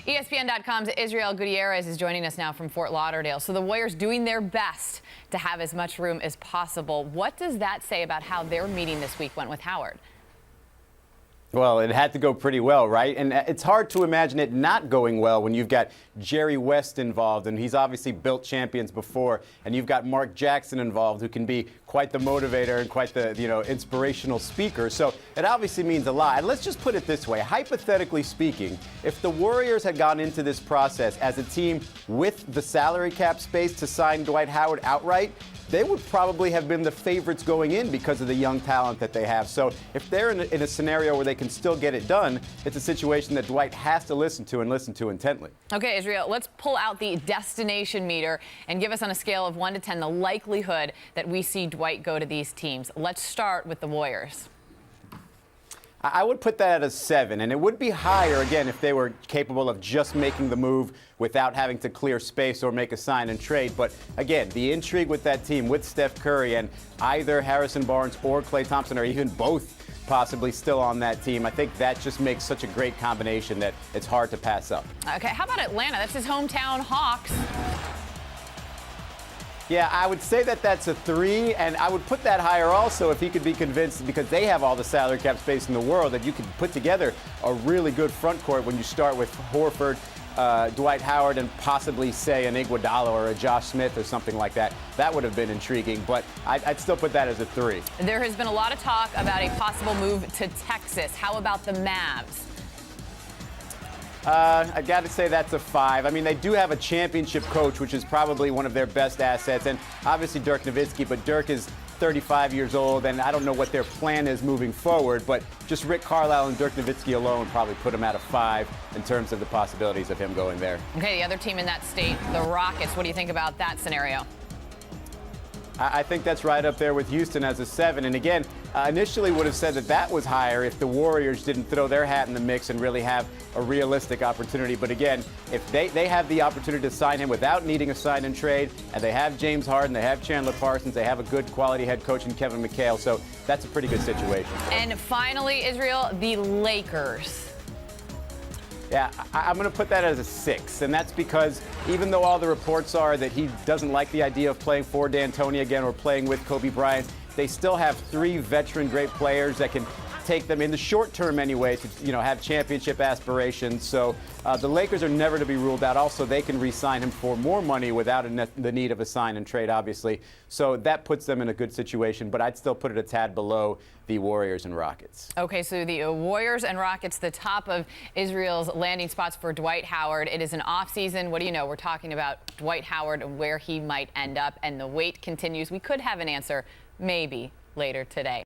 ESPN.com's Israel Gutierrez is joining us now from Fort Lauderdale. So the Warriors doing their best to have as much room as possible. What does that say about how their meeting this week went with Howard? Well, it had to go pretty well, right? And it's hard to imagine it not going well when you've got Jerry West involved, and he's obviously built champions before, and you've got Mark Jackson involved, who can be quite the motivator and quite the, inspirational speaker. So it obviously means a lot. And let's just put it this way. Hypothetically speaking, if the Warriors had gone into this process as a team with the salary cap space to sign Dwight Howard outright, they would probably have been the favorites going in because of the young talent that they have. So if they're in a scenario where they can still get it done, it's a situation that Dwight has to listen to and listen to intently. Okay, Israel, let's pull out the destination meter and give us on a scale of 1 to 10 the likelihood that we see Dwight go to these teams. Let's start with the Warriors. I would put that at a 7, and it would be higher, again, if they were capable of just making the move without having to clear space or make a sign and trade. But, again, the intrigue with that team, with Steph Curry and either Harrison Barnes or Klay Thompson, or even both possibly still on that team, I think that just makes such a great combination that it's hard to pass up. Okay, how about Atlanta? That's his hometown Hawks. Yeah, I would say that that's a 3, and I would put that higher also if he could be convinced, because they have all the salary cap space in the world, that you could put together a really good front court when you start with Horford, Dwight Howard, and possibly, say, an Iguodala or a Josh Smith or something like that. That would have been intriguing, but I'd still put that as a 3. There has been a lot of talk about a possible move to Texas. How about the Mavs? I got to say that's a 5. I mean, they do have a championship coach, which is probably one of their best assets, and obviously Dirk Nowitzki, but Dirk is 35 years old, and I don't know what their plan is moving forward, but just Rick Carlisle and Dirk Nowitzki alone probably put him at a 5 in terms of the possibilities of him going there. Okay, the other team in that state, the Rockets. What do you think about that scenario? I think that's right up there with Houston as a 7. And again, initially would have said that that was higher if the Warriors didn't throw their hat in the mix and really have a realistic opportunity. But again, if they have the opportunity to sign him without needing a sign and trade, and they have James Harden, they have Chandler Parsons, they have a good quality head coach in Kevin McHale. So that's a pretty good situation. And finally, Israel, the Lakers. Yeah, I'm going to put that as a 6, and that's because even though all the reports are that he doesn't like the idea of playing for D'Antoni again or playing with Kobe Bryant, they still have 3 veteran great players that can take them in the short term anyway to have championship aspirations. So the Lakers are never to be ruled out. Also, they can re-sign him for more money without the need of a sign and trade, obviously. So that puts them in a good situation, but I'd still put it a tad below the Warriors and Rockets. Okay, so the Warriors and Rockets, the top of Israel's landing spots for Dwight Howard. It is an offseason. What do you know? We're talking about Dwight Howard and where he might end up, and the wait continues. We could have an answer maybe later today.